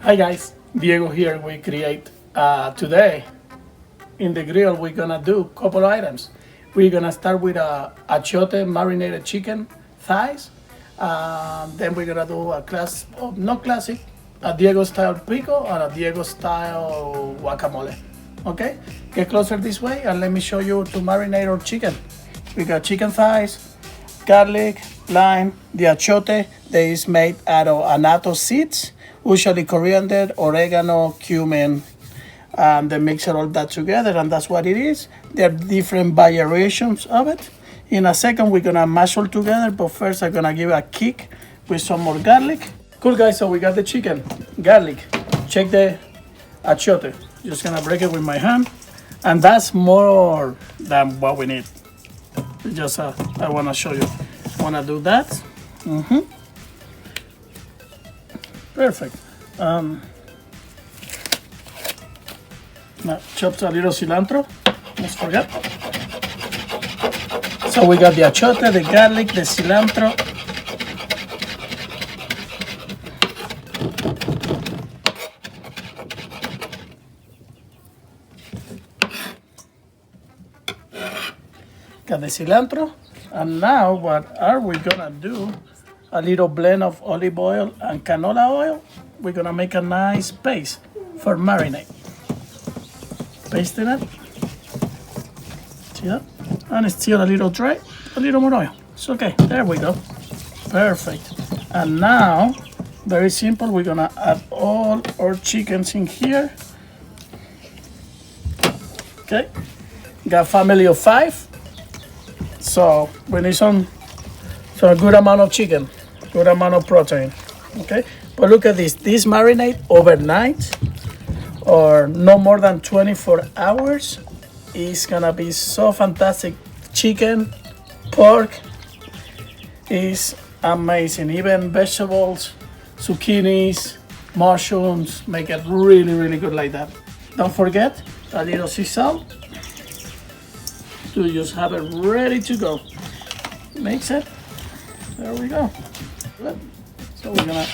Hi guys, Diego here. We create today in the grill. We're gonna do a couple items. We're gonna start with a Achiote marinated chicken thighs. Then we're gonna do a not classic, a Diego style pico and a Diego style guacamole. Okay, get closer this way and let me show you to marinate our chicken. We got chicken thighs, garlic, lime. The achiote that is made out of annatto seeds, usually coriander, oregano, cumin, and they mix all that together, and that's what it is. There are different variations of it. In a second, we're gonna mash all together, but first I'm gonna give a kick with some more garlic. Cool guys, so we got the chicken, garlic. Check the achiote. Just gonna break it with my hand, and that's more than what we need. Just I wanna show you. I wanna do that. Perfect. Now chopped a little cilantro. Let's forget. So we got the achiote, the garlic, the cilantro. Got the cilantro. And now what are we gonna do? A little blend of olive oil and canola oil. We're gonna make a nice paste for marinade. Pasting it. See that? And it's still a little dry. A little more oil. It's okay. There we go. Perfect. And now, very simple, we're gonna add all our chickens in here. Okay. Got family of 5. So we need some a good amount of chicken, good amount of protein. Okay. But look at this. This marinade overnight or no more than 24 hours is gonna be so fantastic. Chicken, pork is amazing. Even vegetables, zucchinis, mushrooms, make it really, really good like that. Don't forget a little sea salt to just have it ready to go. Mix it. There we go. Good. So we're gonna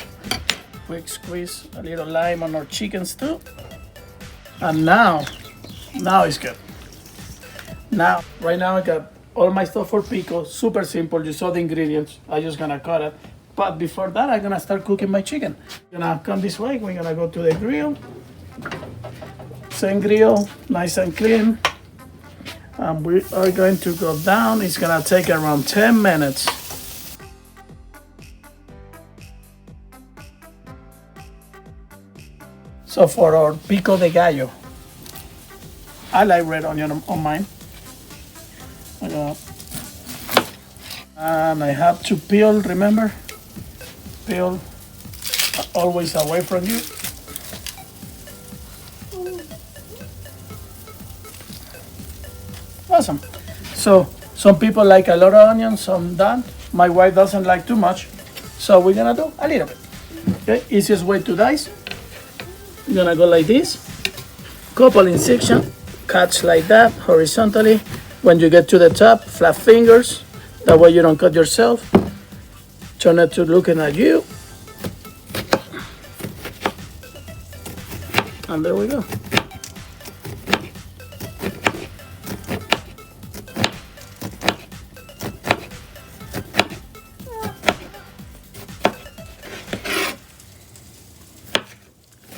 quick squeeze a little lime on our chickens too. And now it's good. Now, right now I got all my stuff for pico. Super simple. You saw the ingredients. I'm just gonna cut it. But before that, I'm gonna start cooking my chicken. Gonna come this way. We're gonna go to the grill. Same grill, nice and clean. And we are going to go down. It's gonna take around 10 minutes. So for our Pico de Gallo, I like red onion on mine. And I have to peel, remember? Peel always away from you. Awesome. So some people like a lot of onions, some don't. My wife doesn't like too much. So we're gonna do a little bit. Okay, easiest way to dice. You're gonna go like this. Couple in section, cuts like that, horizontally. When you get to the top, flat fingers. That way you don't cut yourself. Turn it to looking at you. And there we go.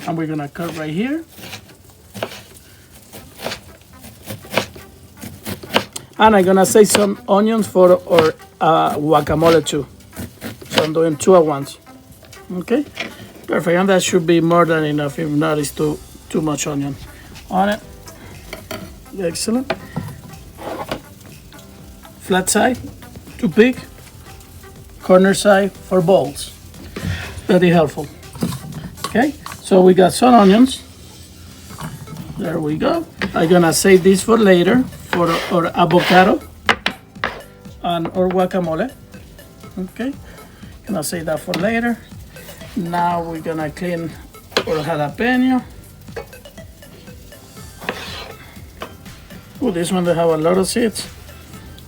And we're gonna cut right here. And I'm gonna save some onions for our guacamole too. So I'm doing 2 at once. Okay, perfect. And that should be more than enough. If not, it's too much onion on it. Excellent. Flat side, too big. Corner side for balls. Very helpful. Okay. So we got some onions. There we go. I'm gonna save this for later for our avocado and our guacamole. Okay, gonna save that for later. Now we're gonna clean our jalapeño. Oh, this one they have a lot of seeds.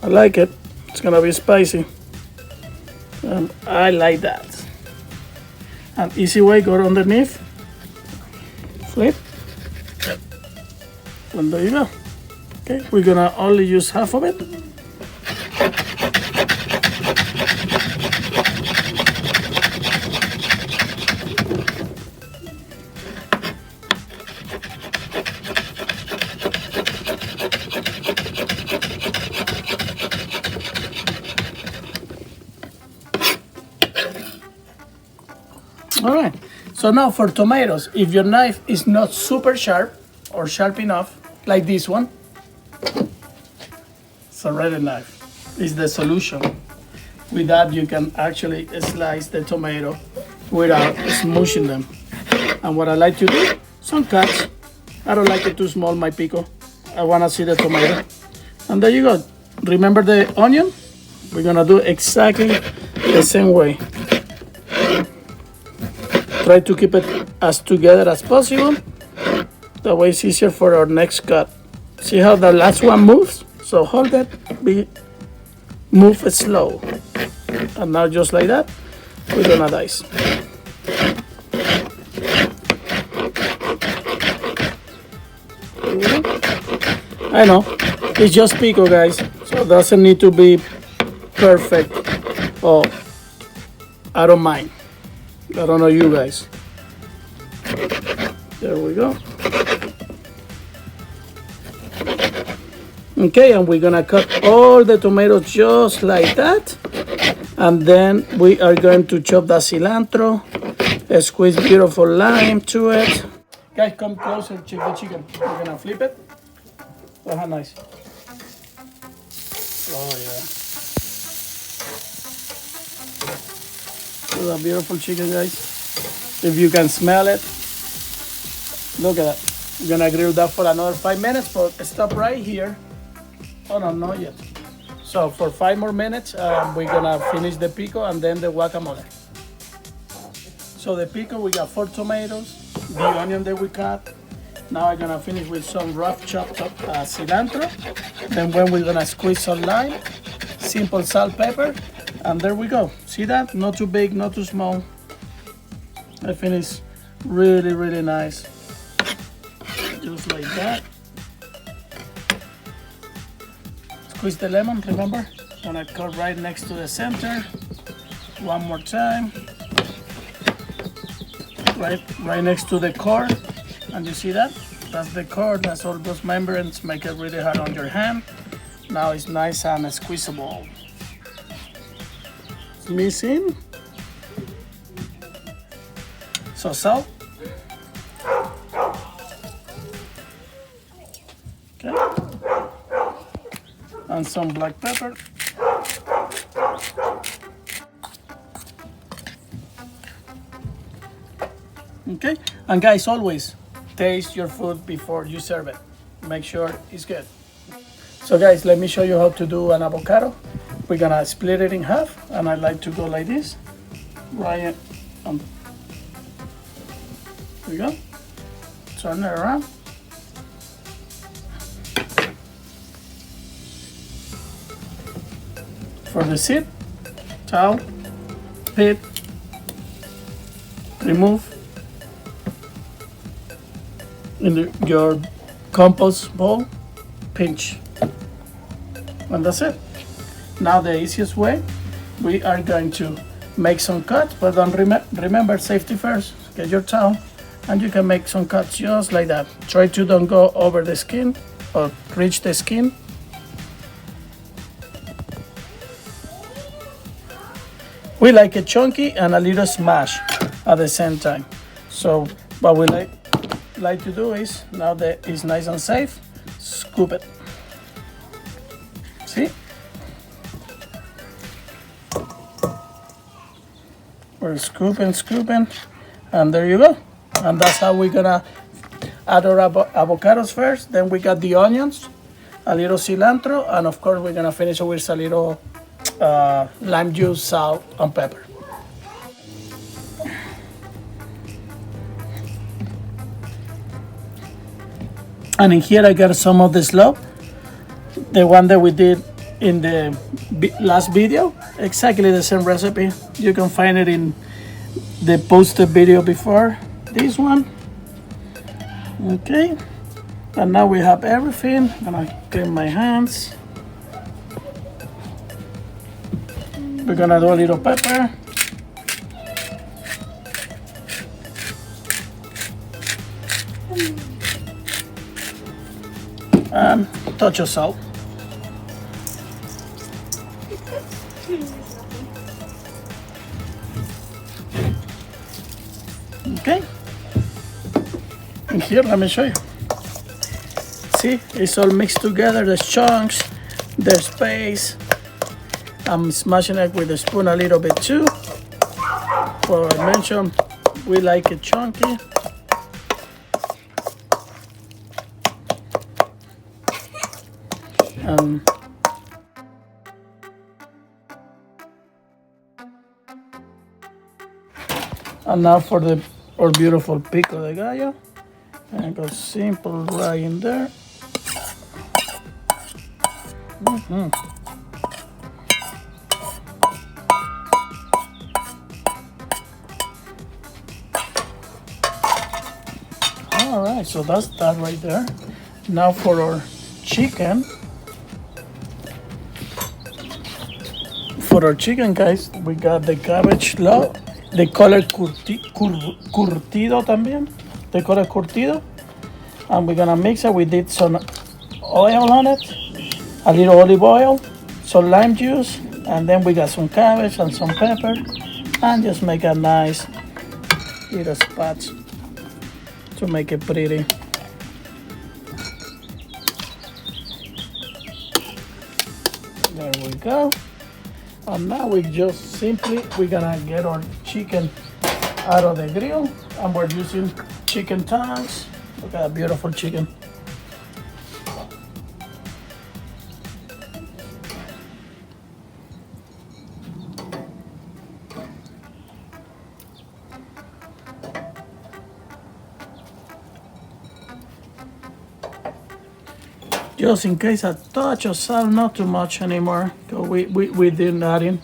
I like it. It's gonna be spicy. I like that. An easy way, go underneath Flip. And there you go. Okay, we're gonna only use half of it. All right, so now for tomatoes, if your knife is not super sharp or sharp enough, like this one, serrated knife is the solution. With that, you can actually slice the tomato without smushing them. And what I like to do, some cuts. I don't like it too small, my pico. I wanna see the tomato. And there you go. Remember the onion? We're gonna do exactly the same way. Try to keep it as together as possible. That way it's easier for our next cut. See how the last one moves? So hold it, move it slow. And now just like that, we're gonna dice. I know, it's just pico, guys, so it doesn't need to be perfect. Oh, I don't mind. I don't know you guys. There we go. Okay, and we're gonna cut all the tomatoes just like that. And then we are going to chop the cilantro, squeeze beautiful lime to it. Guys, come closer, check the chicken. We're gonna flip it. Oh, how nice. Oh, yeah. This is a beautiful chicken, guys. If you can smell it, look at that. We're gonna grill that for another 5 minutes, but stop right here. Oh, no, not yet. So for 5 more minutes, we're gonna finish the pico and then the guacamole. So the pico, we got 4 tomatoes, the onion that we cut. Now I'm gonna finish with some rough chopped up cilantro. Then when we're gonna squeeze some lime, simple salt, pepper, and there we go. See that? Not too big, not too small. I finish really, really nice. Just like that. Squeeze the lemon, remember? Gonna cut right next to the center. One more time. Right next to the core. And you see that? That's the core, that's all those membranes, make it really hard on your hand. Now it's nice and squeezable. It's missing. So salt. Okay. And some black pepper. Okay, and guys, always taste your food before you serve it. Make sure it's good. So guys, let me show you how to do an avocado. We're gonna split it in half, and I like to go like this. Right, here we go. Turn it around. For the seed, towel, pit, remove. In your compost bowl, pinch, and that's it. Now the easiest way, we are going to make some cuts, but don't remember safety first. Get your towel, and you can make some cuts just like that. Try to don't go over the skin or reach the skin. We like it chunky and a little smash at the same time. So what we like to do is, now that it's nice and safe, scoop it. See? We're scooping, and there you go. And that's how we're gonna add our avocados first. Then we got the onions, a little cilantro, and of course we're gonna finish with a little lime juice, salt, and pepper. And in here I got some of the slaw, the one that we did in the last video. Exactly the same recipe. You can find it in the posted video before this one. Okay, and now we have everything. I'm gonna clean my hands. We're gonna do a little pepper. And a touch of salt. Okay. And here, let me show you. See, it's all mixed together. There's chunks, there's space. I'm smashing it with a spoon a little bit too. For I mentioned, we like it chunky. And now for our beautiful Pico de Gallo. And go simple right in there. All right, so that's that right there. Now for our chicken. For our chicken, guys, we got the cabbage slaw. They call it curtido también. They call it curtido. And we're gonna mix it. We did some oil on it, a little olive oil, some lime juice, and then we got some cabbage and some pepper, and just make a nice little spot to make it pretty. There we go. And now we just simply, we're gonna get our chicken out of the grill, and we're using chicken tongs. Look at that beautiful chicken. Just in case, a touch of salt, not too much anymore. We didn't add in.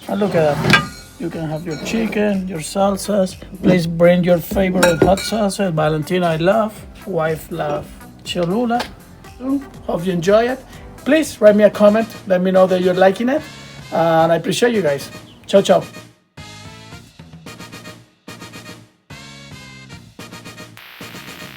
And look at that. You can have your chicken, your salsas. Please bring your favorite hot sauces. Valentina, I love. Wife, love. Cholula. Hope you enjoy it. Please write me a comment. Let me know that you're liking it. And I appreciate you guys. Ciao, ciao.